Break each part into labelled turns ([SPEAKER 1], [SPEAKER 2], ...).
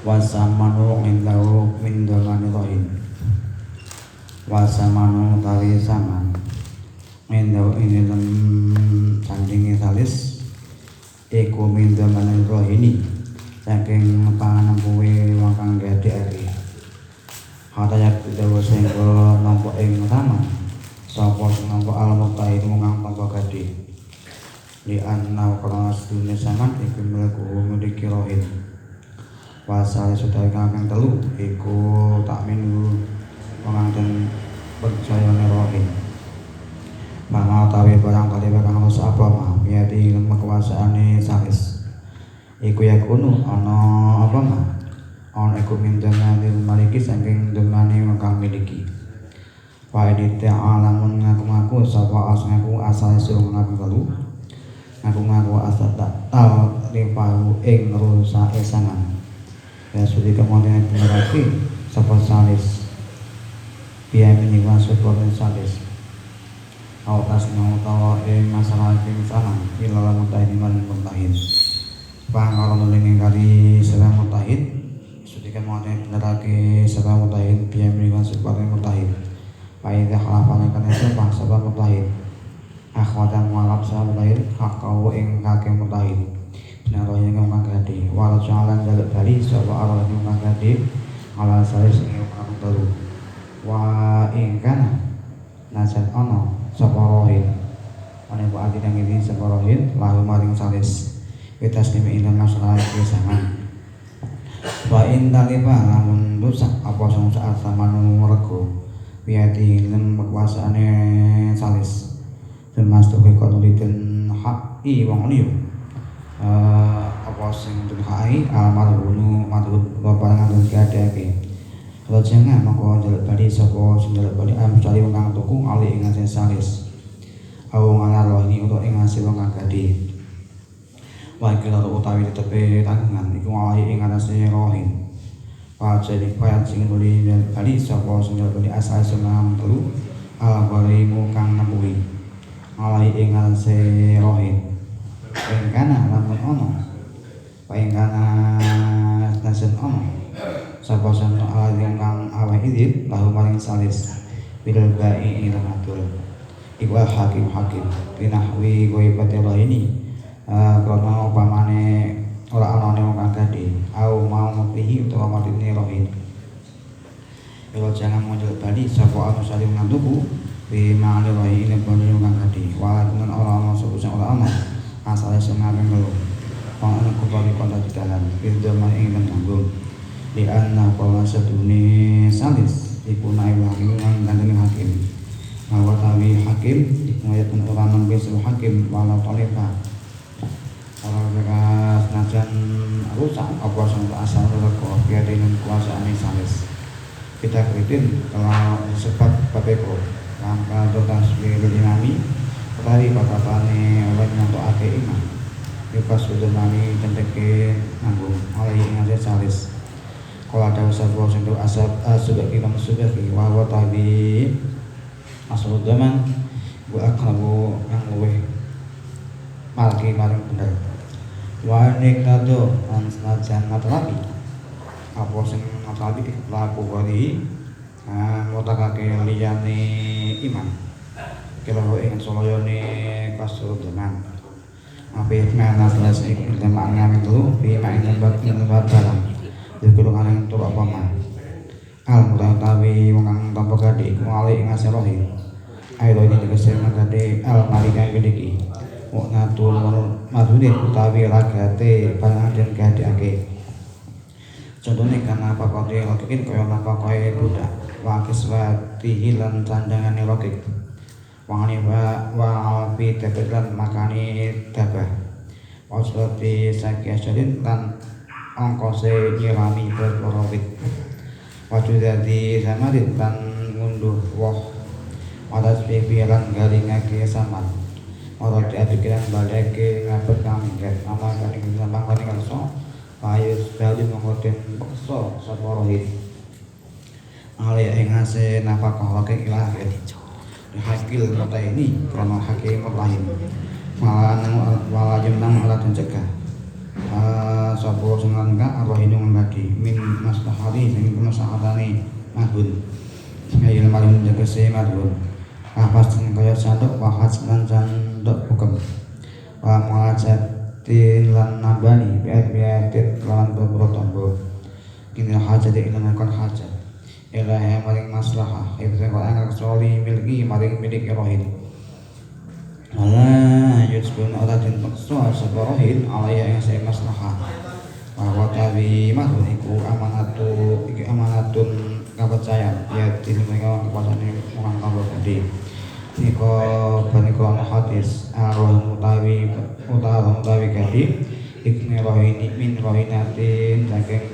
[SPEAKER 1] wasamanu indahu min damani rohin wasamanu tawi saman indahu ini lem sandingi salis iku min damani rohini saking panganan kuwi wong kang gadhekake hatayak dawa sing nampa ing taman sapa sing nampa alam ta'i mung tanpa gadhe li anna kana sedune saman iku mlebu mudiki rohin wasale sutawi kang telu iku tak minggu penganten percayane rohin mama tawi barang kali barang halus apa mah biati kekuasaane salis iku yakunu ana apa mah ana iku mindana lil maliki saking demane kang miliki wa idita alamun ngaku-ngaku sapa asngaku asal sing ngaku ngaku asal tak tau ripahu ing rusak esangan ya sudi kemudian peneraki sapa salis biaya meniwa sapa salis autas nautawa masalah ing sana ila mutahin man mutahin pangaron ning kali salam mutahin sudi kemudian peneraki salam mutahin biaya meniwa sapa mutahin paida halapan kana sapa sapa mutahin akhwatan walab salam mutahin hakau ing kake mutahin naroya kang magadi walau jalan jaluk bali sapa arah kang magadi ala salis ing kang telu wa ing kana nasan ana sapa rohin ana wa ati kang iki sapa rohin lahu maring salis wetas kene ing masalah kesangan wa in taliba lamun rusak apa sing saat samanu rego wiati lem kekuasaane salis termasuk konuliten hak i wong liya apa sing dunhai almarhum madhub baparangan dan gadake kalau jangan maka jaluk bali sapa sing jaluk bali amsali wong kang tuku ali ing ngasen salis au ngalar ini untuk ing ngasen wong kang gadhe wa kira utawi tetepe tangan iku ali ing ngasen rohin wa jadi payat sing bali bali sapa sing jaluk bali asal senam telu albarimu kang nempuhi ali ing ngasen rohin pengkana lamun ono pengkana nasen ono sapa sano ala kang aweh idin lahu maring salis bil ba'i ila matul iku hakim binahwi goibati ini karena upamane ora ana wong kang gadhe au mau mutihi utawa matine rohin kalau jangan muncul bali sapa anu saling ngantuku bi ma'al rohin ila bani wong kang gadhe walaupun ora ana sapa sing ora ana asalnya sengaja ngeluh panganan kubali kontak di dalam firdaman ingin tanggung di anna bahwa seduni salis ipunai hakim yang gandeng hakim bahwa tawi hakim ikmayatun orang nambil sebuah hakim walau tolepa orang mereka senajan rusak apa sampai asal mereka biar dengan kuasa salis kita kritin kalau sebab babeko langkah dotas bilil imami tari patapane oleh nyanto ake iman yukas sudemani cendeke nanggung oleh ingat salis kalau ada usaha sing asap subaki kamu subaki wa tabi asal zaman gua akrabu yang luweh malki maring bener wa nikado an senajan matlabi apa sing matlabi laku kali ngotakake liyane iman kalau ingin soloyone kasur dengan apa mana selas ikut dengan ngamen dulu bi main lembat barang di golongan itu apa mah al mutawi wong kang tanpa gadhe iku ali ing aserohi ayo ini tegese gadhe al malika gedhe wong ngatur madune utawi ragate pangaden gadheake contohnya karena apa kau dia lakuin kaya apa kaya budak wakis wati hilang candangane rokik wangani wa alfi tebelan makani dabah waslati sakya syadin lan angkose nyirami berkorowit wajud dari samarin lan ngunduh woh wadas pipiran garingake saman orang diadukiran baleke ngabet kamingkat ala kaning sambang kaning kalso payus bali mengoden pekso sapa rohit ali ing ngase nafkah lake ilahi hakil kota ini karena hakim lain malah jemnang alat mencegah sapa seneng ka arwahinu ngabadi min maslahati sing kemaslahatane madun ayil malun tegese madun kapas kaya sandok wahas lan sandok hukum wa muajatin lan nambani biat lan beberapa kini hajat ilan kon hajat ilahi maring maslahah ibsen kok angka kecuali milki maring milik rohin ala yusbun ora den paksa sapa rohin alaya yang saya maslahah bahwa tawi mahun iku amanatun kepercayaan ya mereka kekuasaan orang kabur gede niko banika hadis roh utawi gede ikne rohini min rohinatin saking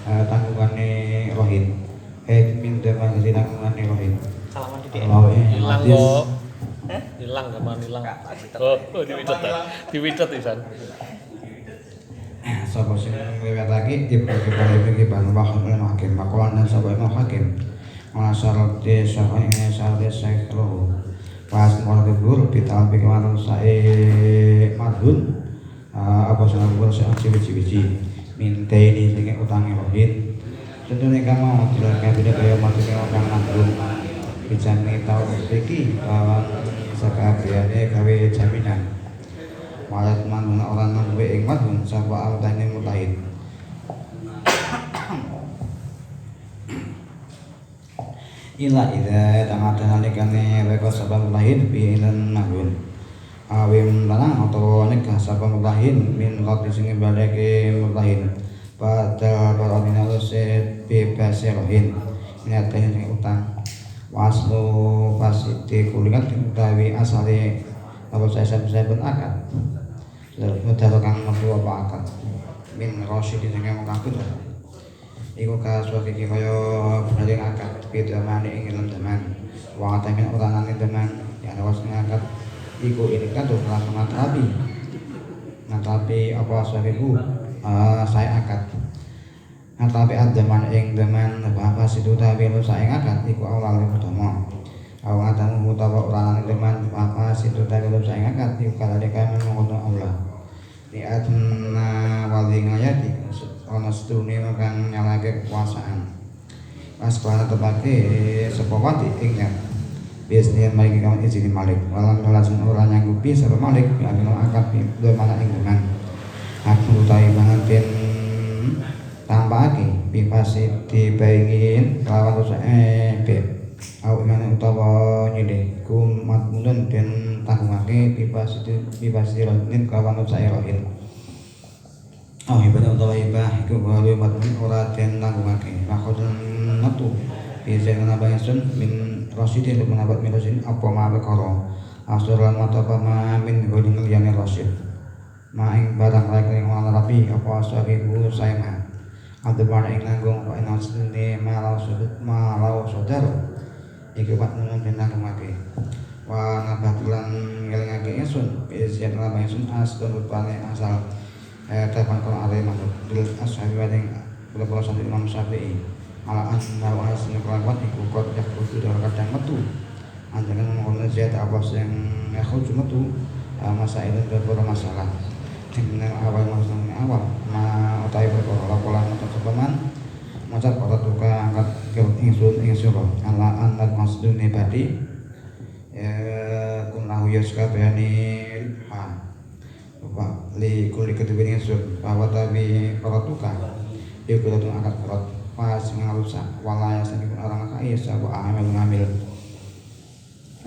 [SPEAKER 1] tanggungane rohin min depan dari tanggungan rohin.
[SPEAKER 2] Salaman di
[SPEAKER 3] hilang kok. Hilang sama hilang. Oh, diwicat isan.
[SPEAKER 1] Sapa sing riwayatake dibagi ban wahid lan hakim makolan dan sapa Imam Hakim. Masyarakat sapa ini syarat sekro. Pas mau dibur pital bikin marun sae madun apa senang bur sing ciwi-ciwi. Minta ini sing utange rohin. Tentunya kamu tidak kabeh kaya maksudnya orang nanggung bijane tau iki lawan sakabehane gawe jaminan malah manun orang nanggung ing madun sapa altane mutahid ila ida tangata nalikane reka sapa mutahid bi ilan nanggung awim lanang atau nikah sapa mutahid min qati sing baleke mutahid pada barodina luset bebas rohin nyatanya dengan utang waslu pasiti kulingan utawi asale apa saya pun akad mudah kang metu apa akad min rasyid sing mengakut iku kasuwake iki kaya bener akad beda maneh ing dalam teman wa tamin utanane teman ya was ngakad iku ini kan tuh ngatapi apa saweku saya akad ngatapi ad-daman ing daman apa situ tawi lu saing akad iku awal utama awal ngatamu utawa ulangan daman apa situ tawi lu saing akad iku kalane mengono Allah di adna wali ngayati ana setune kang nyalake kekuasaan pas kana tepake sapa wati ingnya biasanya mari kamu izin malik walam lazim ora nyanggupi sapa malik yang akad do mana ing daman aku utawi manten tampake bipasi dibaingin lawan be au ingane utawa nyile kumat mulun den tanggungake bipasi rohin kawan saya rohin ibadah utawa ibah iku baru matun ora den tanggungake maksudun metu biasa nambah sun min rasidin menabat mirosin apa ma perkara asuran mata apa min goding liyane rasid maing barang lain yang orang rapi apa sahibu sayang ada barang yang nanggung apa yang asli malau saudara iku pat nunun bintang kemake wa ngabatulan ngelingake insun biasian lama insun asli rupane asal tepan kono are manut bil ashabi wading kula santri Imam Syafi'i ala anna wa asli kelawat iku kot yakutu kadang metu anjangan ngono ziyad apa sing yakutu metu masalah beberapa masalah dengan awal maksudnya awal utai perkara laporan atau sepaman maca kota duka angkat ke ingsun ala anat maksudune badi kunlahu yaska bayani li kuli ketubin ingsun bahwa tabi kota duka iku kudu angkat kerot pas ngarusak walaya saking orang kai sapa ngambil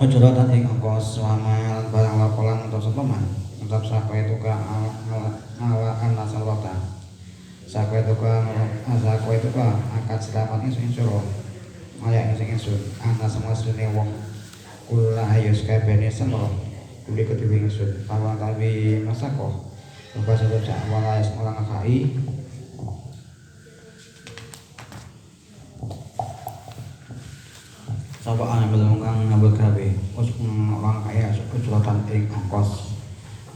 [SPEAKER 1] ujuratan ing ongkos selama barang laporan atau sepaman tetap sakwe tukang ala nasalwata sakwe tukang akad selamat insyaallah maya insun ana semua sunne wong kula ayus kabeh semua kuli kedue insun awal tawi masako apa sebab wala orang kai sapa ana belum kang ngabul kabeh orang kaya keculatan ing ongkos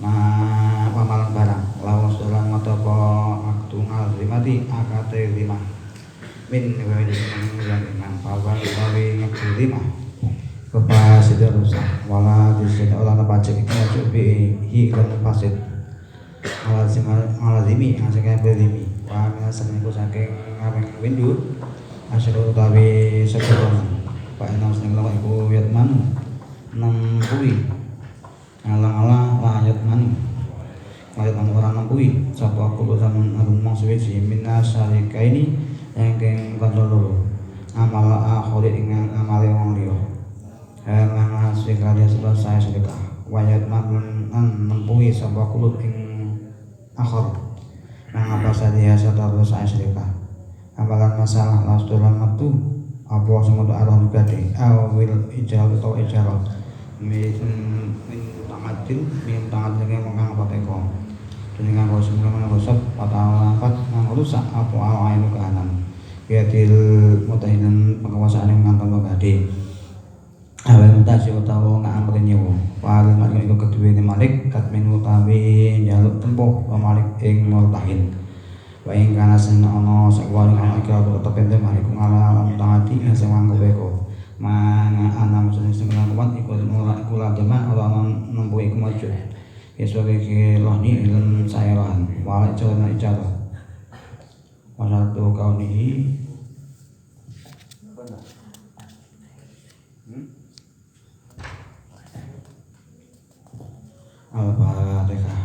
[SPEAKER 1] pamalan barang lawas dalam mata apa aktu ngazimati akate 5 min wali yang iman pawan wali ngaktu 5 kepasid rusak wala disin olah pajak itu cobi hi kan pasid Malazimi yang saking belimi wa minasan iku saking ngaping windu asyru utawi sekolah Pak Enam sing lawa iku yatman nempui ngalang-alang layat manu layat manu orang nempui sapa kulo samun alun mong suwiji minas syarika ini yang keng kanjolo amal akhiri ing amale wong liya halang sekali selesai sedekah wayat manun nempui sapa kulo ing akhir nang apa sadia satarus saya sedekah amalan masalah lasturan metu apa sing untuk arah gede awil ijal atau ijal min tangatil dengan mengang apa teko dengan kau semula menggosok patah lampat rusak apa awain kanan biadil mutahinan penguasaan yang ngantor gede awal mutasi utawa ngangkat nyewa wal malik iku kedue malik katmin utawi njaluk tempuh malik ing multahin wa ing kana sen ana sakwali ana iki tetep ente malik ngala mutahati sing mangko mana ana musuh sing kuat iku kula jaman ora nempuh iku maju esuk iki lohni ilmu sayran wal jana icara wasatu kaunihi Al-Fatihah.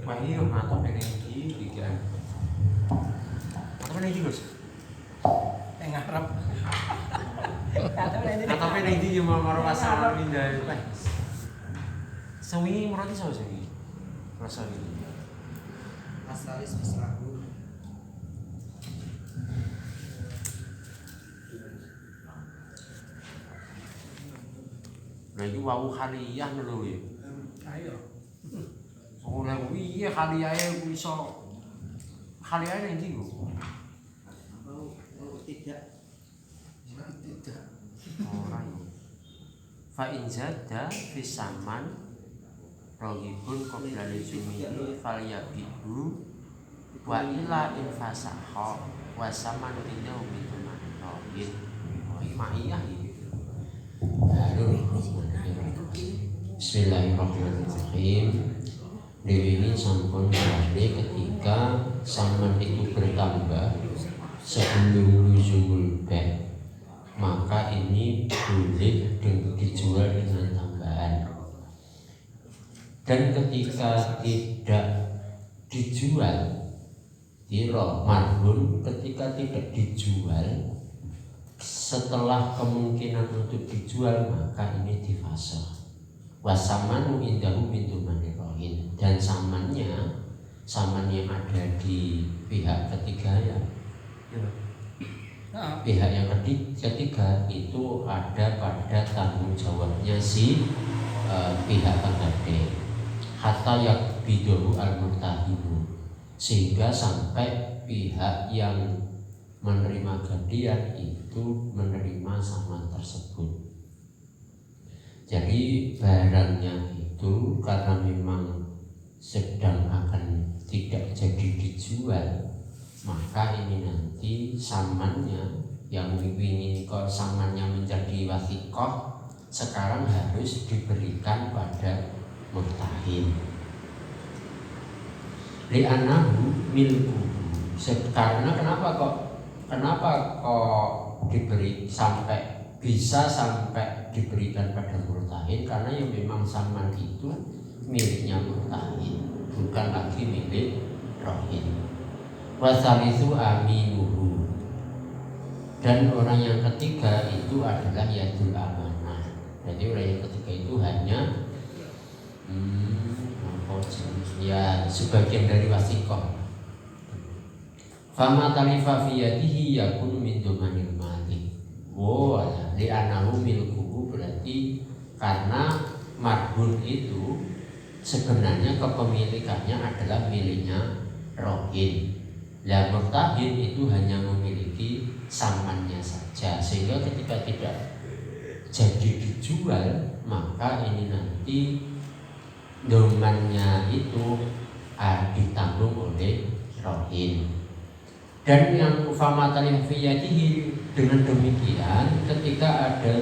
[SPEAKER 2] Wah iya, mantap ini pikiran. Mantap ini Gus.
[SPEAKER 4] Tengah rap.
[SPEAKER 2] Mantap ini di mau pasar pindah kan. Sewi meroti sama sewi. Rasa ini.
[SPEAKER 4] Asalis mislahu.
[SPEAKER 2] Nah itu wau haliyah lho ya.
[SPEAKER 4] Ayo.
[SPEAKER 2] Oleh piye haliyahe ku iso haliyahe ning ndi kok?
[SPEAKER 4] Tidak. Tidak.
[SPEAKER 2] Ora yo. Fa in zada fi saman rohibun qabla lizumihi falyabihu wa ila in fasaha wa saman tindahu bituman rohib. Oh iki maiyah iki. Bismillahirrahmanirrahim. Dewi ini sampun berarti ketika saman itu bertambah sebelum luzumul beh, maka ini boleh dijual dengan tambahan. Dan ketika tidak dijual, tiro marhun ketika tidak dijual setelah kemungkinan untuk dijual maka ini difasah. Wasamanu indahu bintu manirohin, dan saman yang ada di pihak ketiga ya. Pihak yang ketiga itu ada pada tanggung jawabnya si pihak penggade hatta yakbidahu al-murtahibu, sehingga sampai pihak yang menerima gantian itu menerima saman tersebut. Jadi barangnya itu karena memang sedang akan tidak jadi dijual, maka ini nanti samannya yang ingin kok samannya menjadi wasikoh sekarang harus diberikan pada murtahin. Li'anahu milku. Karena kenapa kok diberi bisa sampai diberikan pada murtahin, karena yang memang saman itu miliknya murtahin, bukan lagi milik rohin. Wasalisu aminuhu, dan orang yang ketiga itu adalah yadul amanah. Jadi orang yang ketiga itu hanya ya sebagian dari wasikoh. Fama talifa fi yadihi yakun min domanil mali. Li'anahu milkuhu, berarti karena marhun itu sebenarnya kepemilikannya adalah miliknya rohin. Lah murtahin itu hanya memiliki samannya saja, sehingga ketika tidak jadi dijual maka ini nanti domannya itu ditanggung oleh rohin. Dan yang famatan fiyadihi, dengan demikian ketika ada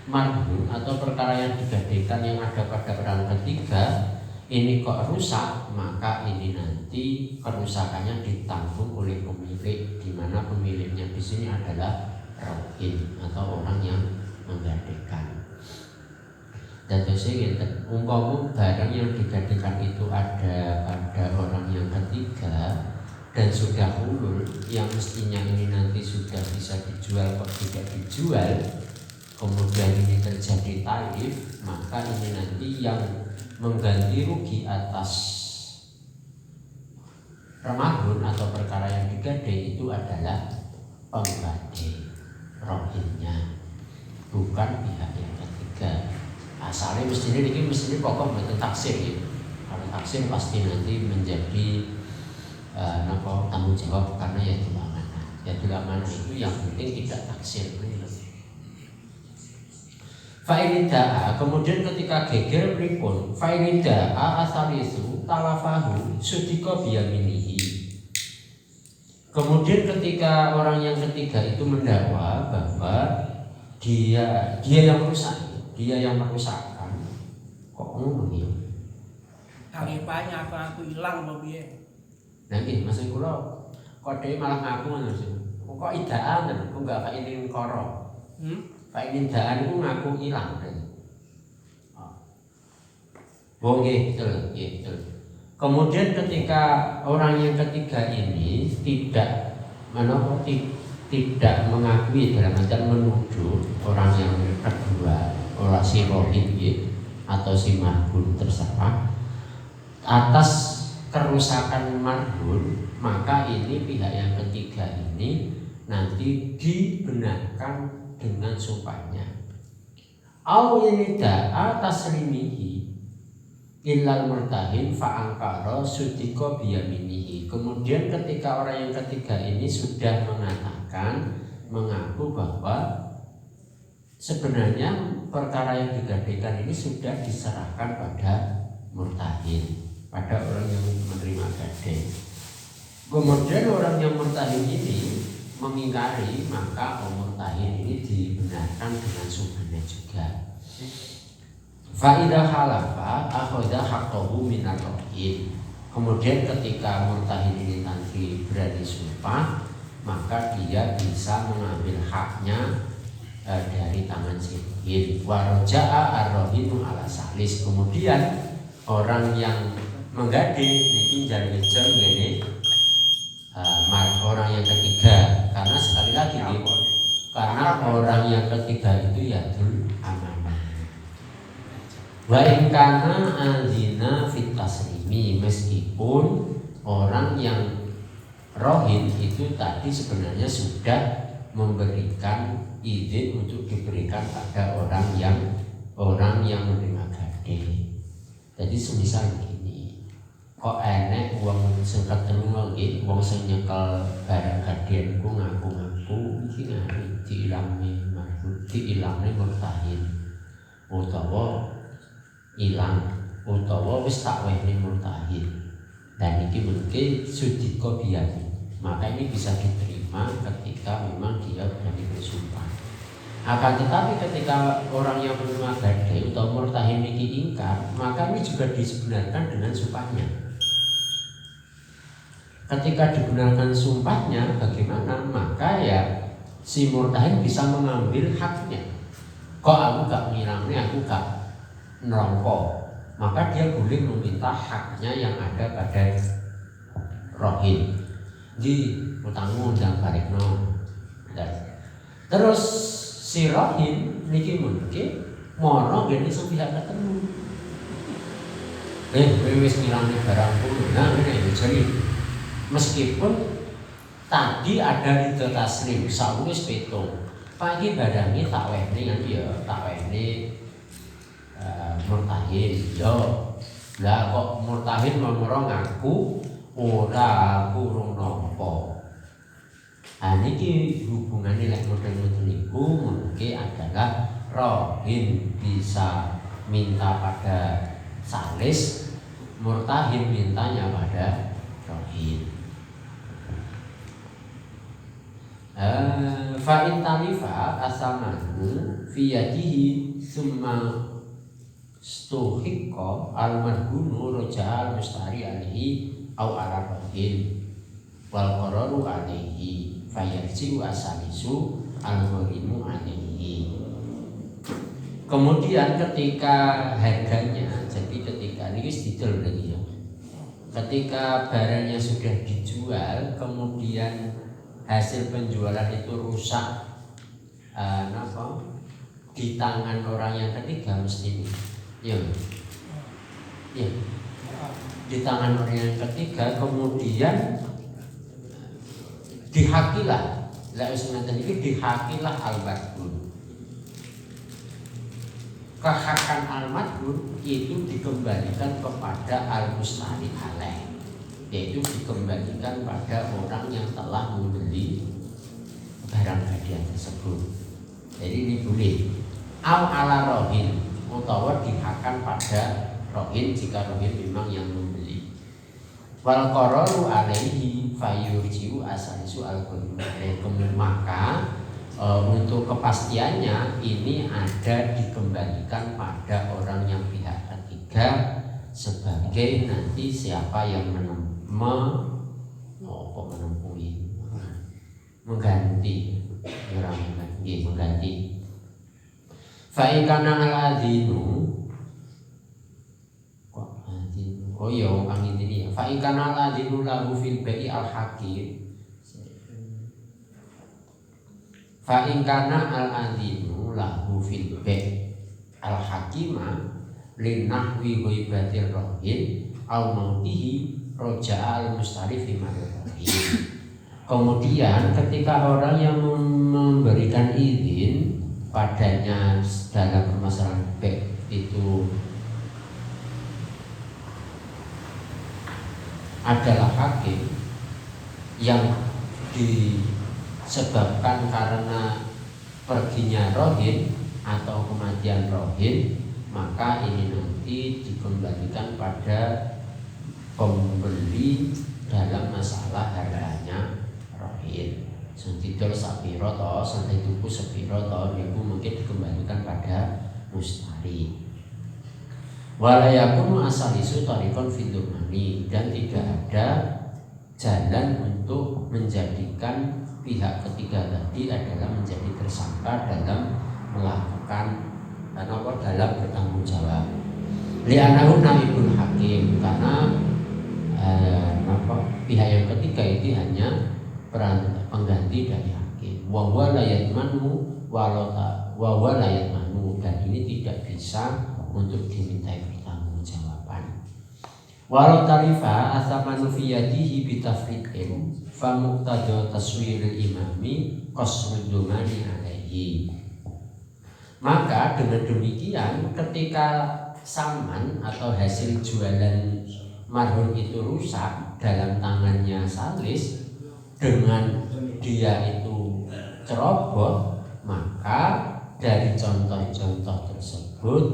[SPEAKER 2] marhun atau perkara yang digadaikan yang ada pada orang ketiga ini kok rusak, maka ini nanti kerusakannya ditanggung oleh pemilik, di mana pemiliknya di sini adalah rohin atau orang yang menggadaikan. Dan terusnya umpama barang yang digadaikan itu ada pada orang yang ketiga dan sudah ulul, yang mestinya ini nanti sudah bisa dijual kok tidak dijual, kemudian ini terjadi taif, maka ini nanti yang mengganti rugi atas marhun atau perkara yang digadai itu adalah penggadai rohinnya, bukan pihak yang ketiga. Asalnya mestinya ini pokok betul taksir ya. Kalau taksir pasti nanti menjadi tanggung jawab, karena yaitu amanah. Yaitu amanah itu yang penting tidak taksir. Fa'inida'a, kemudian ketika geger pripun, fa'inida'a asalisu talafahu sudiko biyaminihi. Kemudian ketika orang yang ketiga itu mendakwa bahwa dia yang merusak, dia yang merusakkan. Kok ngomong ya?
[SPEAKER 4] Tarifanya aku hilang babi.
[SPEAKER 2] Nanti maksud kula kode malah ngaku ngono sih. Kok idaan kok enggak fa'inin koro. Fa'inin daan itu ngaku hilang kan. Oh nggih, betul. Kemudian ketika orang yang ketiga ini tidak mengakui, dalam artian menuduh orang yang kedua, orang si rohin atau si marhun terserah atas kerusakan marhun, maka ini pihak yang ketiga ini nanti dibenarkan dengan sumpahnya. Au inida'a taslimihi illal murtahin fa'angkara sudiko biyaminihi. Kemudian ketika orang yang ketiga ini sudah mengatakan, mengaku bahwa sebenarnya perkara yang digadaikan ini sudah diserahkan pada murtahin, pada orang yang menerima gadai. Kemudian orang yang murtahin ini mengingkari, maka murtahin ini dibenarkan dengan sumpahnya juga. Fa'idha halafa akhoda haqqahu minar rohin. Kemudian ketika murtahin ini nanti berani sumpah, maka dia bisa mengambil haknya dari tangan si rohin. Wa roja'a ar-rohinu ala salis. Kemudian orang yang menggadai ini jadi gini, orang yang ketiga, karena sekali lagi karena orang yang ketiga itu yadul amanah. Wa in kana azina fit taslimi, meskipun orang yang rohin itu tadi sebenarnya sudah memberikan izin untuk diberikan pada orang yang menerima gadai. Jadi semisal begini, kok enek wong sing ketemu lagi, wong sing nyekel barang gadaianku ngaku-ngaku iki ngari diilangne murtahin, utawa ilang, utawa wis tak wehne murtahin. Dan iki mungkin sudiko biyamin, maka ini bisa diterima ketika memang dia berani bersumpah. Akan tetapi ketika orang yang menerima gadai atau murtahin ini ingkar, maka ini juga dibenarkan dengan sumpahnya. Ketika dibenarkan sumpahnya, bagaimana? Maka ya si murtahin bisa mengambil haknya. Kok aku gak ngilangnya, aku gak nerangko, maka dia boleh meminta haknya yang ada pada rohin. Di utangmu dan barikno. Terus si rohin niki mungkin moro gini sepihak ketemu. Wis ngilangnya barangku. Nah ini jadi meskipun tadi ada ridho taslim sawis petung, pagi badangi tak wehne kan ya tak wehne murtahin yo, Lah kok murtahid memero ngaku ora kurung nampa. Ah niki hubungane lek model-model niku mungkin adalah rohin bisa minta pada salis, murtahid mintanya pada rohin. Fa in talifa asamanu fi yadihi summa stuhiqqa al-marhunu raja'al mustari alaihi au ala rohin wal qararu alaihi fayarji'u asalisu al-gharimu alaihi. Kemudian ketika harganya, jadi ketika ini didol lagi ya, ketika barangnya sudah dijual kemudian hasil penjualan itu rusak di tangan orang yang ketiga mesti ya, di tangan orang yang ketiga kemudian dihakilah, dihakilah al-madhun. Kehakan al-madhun itu dikembalikan kepada al-mustari alaih, yaitu dikembalikan pada orang yang telah membeli barang hadiah tersebut. Jadi ini boleh au ala rohin, utawa dihakan pada rohin jika rohin memang yang membeli. Wal qararu alaihi fayurji'u asalisu al-gharimu. Maka untuk kepastiannya ini ada dikembalikan pada orang yang pihak ketiga sebagai nanti siapa yang mengganti. Fa'ikana al-adhinu kang ini ya. Fa'ikana al-adhinu lahu fil ba'i al-hakim. Fa'ikana al-adhinu lahu fil ba'i al-hakima linahwi ghibatir rohin au mautihi roja'a al-mustari fi rohin. Kemudian ketika orang yang memberikan izin padanya dalam permasalahan baik itu adalah hakim yang disebabkan karena perginya rohin atau kematian rohin, maka ini nanti dikembalikan pada pembeli dalam masalah harganya rohin. Sentidol sapiro to, santai tuku sepiro to, niku mungkin dikembalikan pada mustari. Walayakun asalisu tarikon fidumani, dan tidak ada jalan untuk menjadikan pihak ketiga tadi adalah menjadi tersangka dalam melakukan dalam bertanggung jawab. Li'anahu naibul hakim, karena pihak yang ketiga itu hanya pengganti dari hakim. Wa huwa la yatmanu dan ini tidak bisa untuk dimintai pertanggungjawaban. Walau tarifa asamanu fi yadihi bitafriqin fa muqtada taswiril imami qasrudumani alaihi. Maka dengan demikian ketika saman atau hasil jualan marhum itu rusak dalam tangannya salis dengan dia itu ceroboh, maka dari contoh-contoh tersebut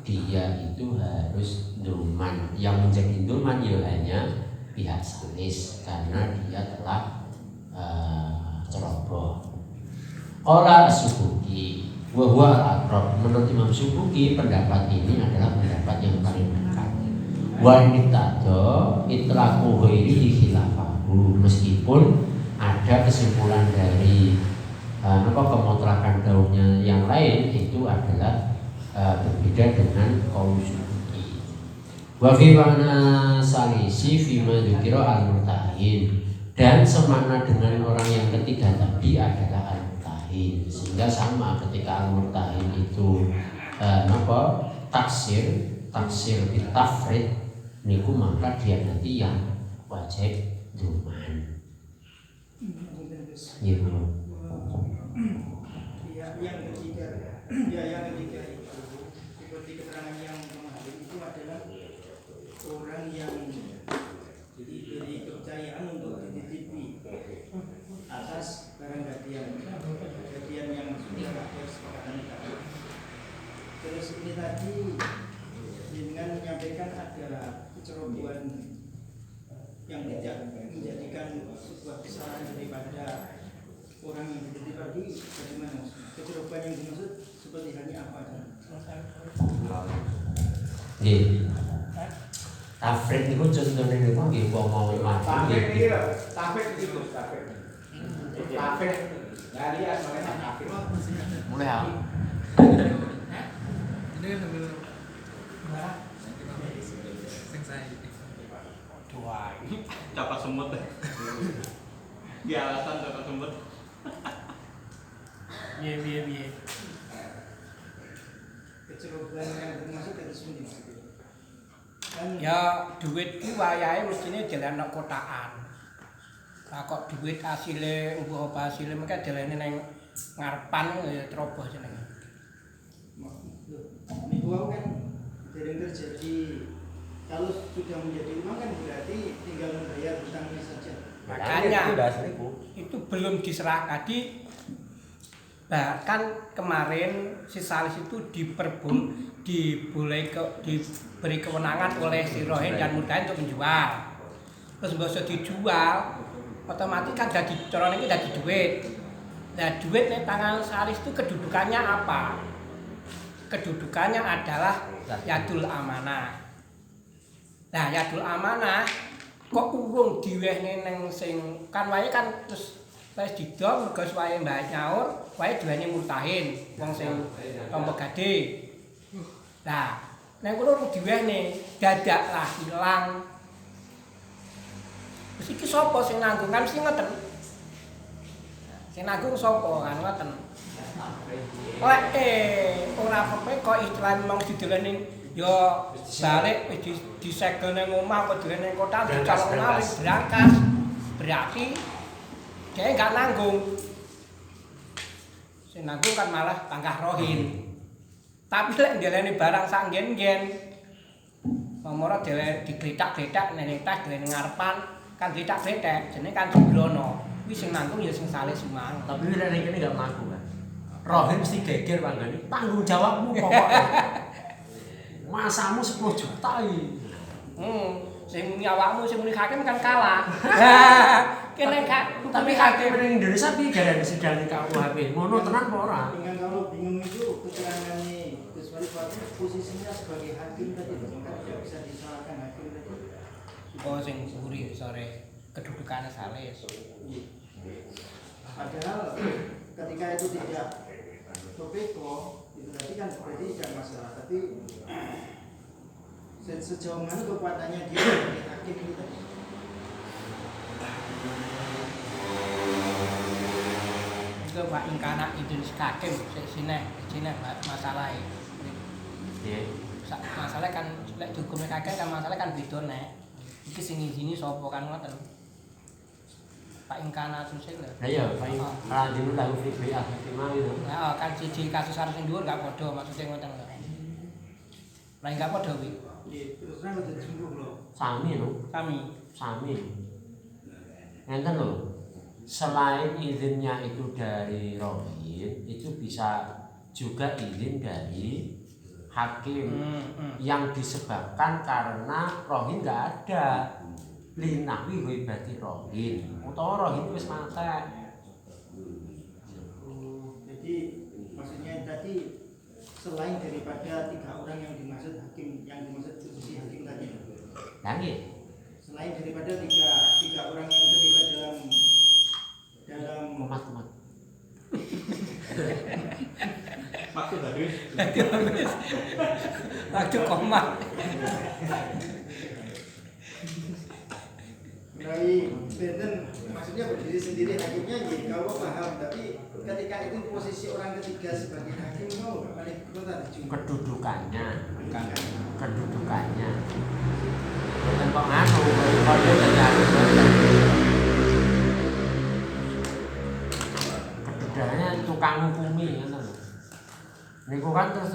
[SPEAKER 2] dia itu harus duman. Yang menjadi duman ya hanya pihak salis karena dia telah ceroboh. Qala As-Subuki wa huwa al-aqrab. Menurut Imam Subuki pendapat ini adalah pendapat yang paling dekat. Wa nittado itlaqu ghairi khilafahu, meskipun ada kesimpulan dari kemutlakan daunnya yang lain itu adalah berbeda dengan kaum Subuki. Wa fi mana salisi fi ma dzikra al-murtahin, dan semakna dengan orang yang ketiga tadi adalah al-murtahin, sehingga sama ketika al-murtahin itu taksir bitafrid niku, maka dia nanti yang wajib duman. Gitu.
[SPEAKER 5] Yang ketiga itu seperti keterangan yang kemarin itu adalah orang yang diberi kepercayaan untuk dititipi atas barang gantian yang sudah ada kesepakatan negara. Terus ini tadi dengan menyampaikan ada kecerobohan yang tidak menjadikan sebuah kesalahan daripada orang yang dititip tadi. Bagaimana kecerobohan yang dimaksud seperti halnya apa?
[SPEAKER 2] Nggih. Tafrid niku contone niku nggih umpama mati.
[SPEAKER 6] Tafrid itu tafrid. Tafrid. Dari asalnya tafrid.
[SPEAKER 2] Mulai ha.
[SPEAKER 6] Dapat semut. Di alasan dapat semut.
[SPEAKER 4] Biye.
[SPEAKER 5] Kecerobohan yang dimaksud itu sendiri. Kan
[SPEAKER 4] Ya duit ki wayahe mestine dilenek kotakan. Lah kok duit asile mbuh apa asile mengke dilene ning ngarepan ya ceroboh jenenge.
[SPEAKER 5] niku kan dereng terjadi. Kalau sudah menjadi uang kan berarti tinggal membayar hutangnya saja.
[SPEAKER 4] Makanya itu belum diserahkan. Bahkan kemarin si Salis itu diberi kewenangan oleh si Rohin dan Mudain untuk menjual. Terus nggak usah dijual, otomatis kan jadi corong ini jadi duit. Nah duit nih tangan Salis itu kedudukannya apa? Kedudukannya adalah yadul amanah. Nah yadul amanah kok urung diwehne neng sing kan wae kan terus wis didol mergo wae mbah nyaur wae duweni murtahin wong sing tompo gede. Nah nek kono urung diwehne dadak lah ilang. Terus iki sapa sing nanggung kan mesti ngoten. Sing nanggung sapa kan ngoten. Lek ora apa-apa kok istilah memang dideleni ya balik disegel nang omah kok dhewe ning kota dicalon maling berangkas berarti dia enggak nanggung. Sing nanggung kan malah tangkah Rohin. Tapi lek ndeleni barang sak nggen-nggen nomor dhewe digletak-gletak nang tas dhewe ngarepan kan gletak-gletak jenenge kan sembrono. Kuwi sing nanggung ya sing Salis mang.
[SPEAKER 2] Tapi lek ning kene enggak mlaku kan. Rohin mesti geger panggane. Tanggung jawabmu pokoknya. Masamu 10 juta iki.
[SPEAKER 4] Sing muni awakmu sing muni hakim kan kalah. Kene gak
[SPEAKER 2] Tapi hakim ning Indonesia piye garane sidane KUHP? Ngono tenan apa ora?
[SPEAKER 5] Dengan kalau bingung itu keterangannya Gus Wali posisinya sebagai hakim tadi kan tidak bisa disalahkan hakim tadi.
[SPEAKER 4] Oh sing buri sore kedudukannya Salis.
[SPEAKER 5] Padahal ketika itu tidak berpeko itu tadi kan berarti tidak masalah, tapi sejauh mana kekuatannya dia sebagai hakim itu tadi.
[SPEAKER 4] Itu Pak Ingkana Idris Hakim sini masalah
[SPEAKER 2] Nggih.
[SPEAKER 4] masalah kan lek dihukum hakim kan masalah kan beda nek. Iki sing ngizini sapa kan ngoten. Pak Ingkana Susil lho.
[SPEAKER 2] Lah iya, Pak. Lah dinu tahu VBA mau itu.
[SPEAKER 4] Nah, kan siji kasus harus sing dhuwur gak padha maksudnya ngoten lho. Lah enggak padha kuwi.
[SPEAKER 5] Terus kan udah sembuh loh.
[SPEAKER 2] Sami lho. Sami. Ngenten lho. Selain izinnya itu dari Rohin, itu bisa juga izin dari hakim yang disebabkan karena Rohin nggak ada. Linawi berarti Rohin, utawa Rohin wis mate.
[SPEAKER 5] Jadi maksudnya tadi selain daripada 3 orang yang dimaksud hakim, yang dimaksud posisi hakim tadi.
[SPEAKER 2] Lah nggih.
[SPEAKER 5] Selain daripada tiga orang yang terlibat dalam
[SPEAKER 2] Komat.
[SPEAKER 6] Maksud tadi.
[SPEAKER 4] Waktu komat.
[SPEAKER 5] Melalui benten maksudnya berdiri sendiri hakimnya jadi kalau paham, tapi ketika itu posisi orang ketiga sebagai hakim mau paling
[SPEAKER 2] Kedudukannya. Bukan kok nganu, kalau dia jadi kedudukannya tukang hukumi ngono lho. Niku kan terus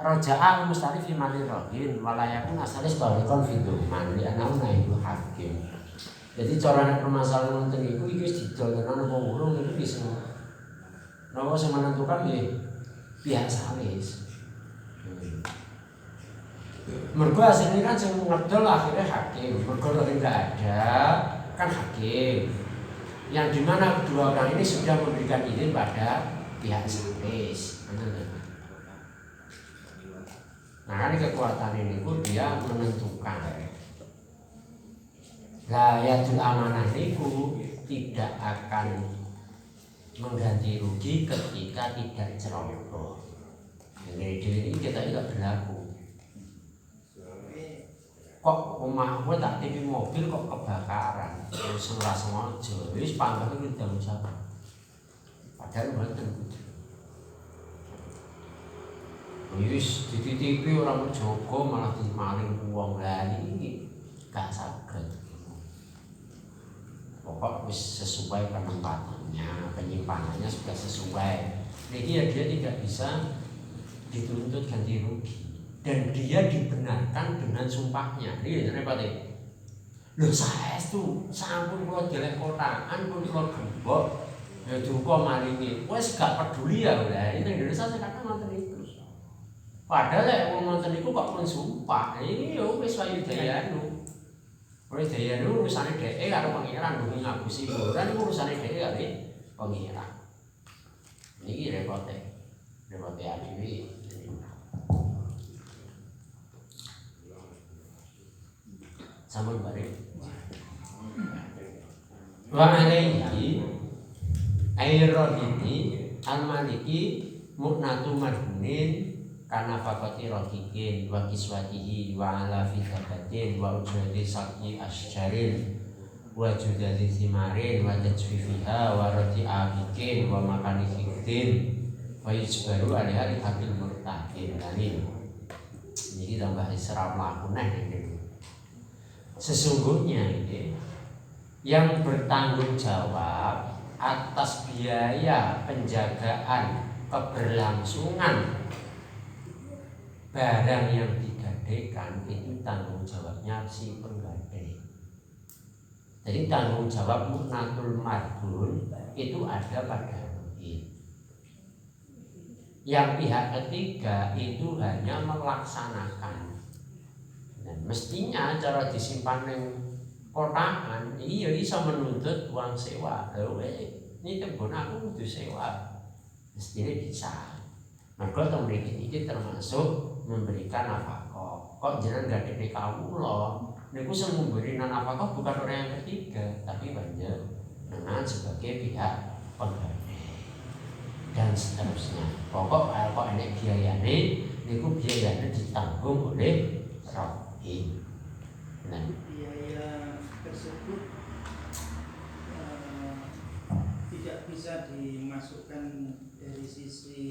[SPEAKER 2] Roja'a al-mustarif fi mali rohin walayakun asalis barikon fiduman li anau naibu hakim. Jadi cara permasalahan ngoten iku iki wis didolurna apa urung itu bisa napa sing menentukan nggih pihak salis. Mergo asline kan sing ngedol akhirnya hakim. Mergo rohin enggak ada kan hakim. Yang dimana kedua orang ini sudah memberikan izin pada pihak salis. Nah, ini kekuatan ini pun dia menentukan. Layatul amanah itu tidak akan mengganti rugi ketika tidak ceroboh. Jadi ini kita tidak berlaku. Kok omah gue tak TV mobil kok kebakaran, terus ngerasa ngojo, wis pangkat itu tidak usah. Padahal betul. Wis dititipi orang Joko malah dimaling uang lagi gak saged. Pokok wis sesuai penempatannya, penyimpanannya sudah sesuai. Jadi ya dia tidak bisa dituntut ganti rugi dan dia dibenarkan dengan sumpahnya. Ini repot ya. Lho saestu sampun kula delek kotaan pun kula gembok. Ya duka maringi. Wis gak peduli ya lha. Ini Indonesia sekarang ngoten iki. Padahal lek wong nonton iku kok pun sumpah. Iki yo wis wayu dayanu. Wis dayanu urusane dhek karo pangeran nggih ngapusi kuburan iku urusane dhek karo pangeran. Niki repote. Repote dhewe. Sampun bareng. Wa alaihi ayrohini al-maliki mu'natu madhunin karena fakoti rohikin wa kiswatihi wa ala fitabatin wa ujrati sakyi asjarin wa judati simarin wa tajfifiha wa roti abikin wa makani hikdin wa yujbaru alihari habil murtahin lalim. Ini tambah seram lakunan ini. Sesungguhnya ini yang bertanggung jawab atas biaya penjagaan keberlangsungan barang yang digadekan itu tanggung jawabnya si penggade. Jadi tanggung jawab mu'natul madhun itu ada pada rohin. Yang pihak ketiga itu hanya melaksanakan. Dan mestinya cara disimpan yang kotaan iya bisa menuntut uang sewa. Ini tembon aku butuh sewa. Mestinya bisa. Maka temen iki termasuk memberikan nafkah. Kok jenengan gak dene kawula niku sing memberi nafkah bukan orang yang ketiga tapi panjenengan sebagai pihak penggade dan seterusnya. Pokok kok enek biayane niku biayane ditanggung oleh rohin. Nah,
[SPEAKER 5] biaya tersebut tidak bisa dimasukkan dari sisi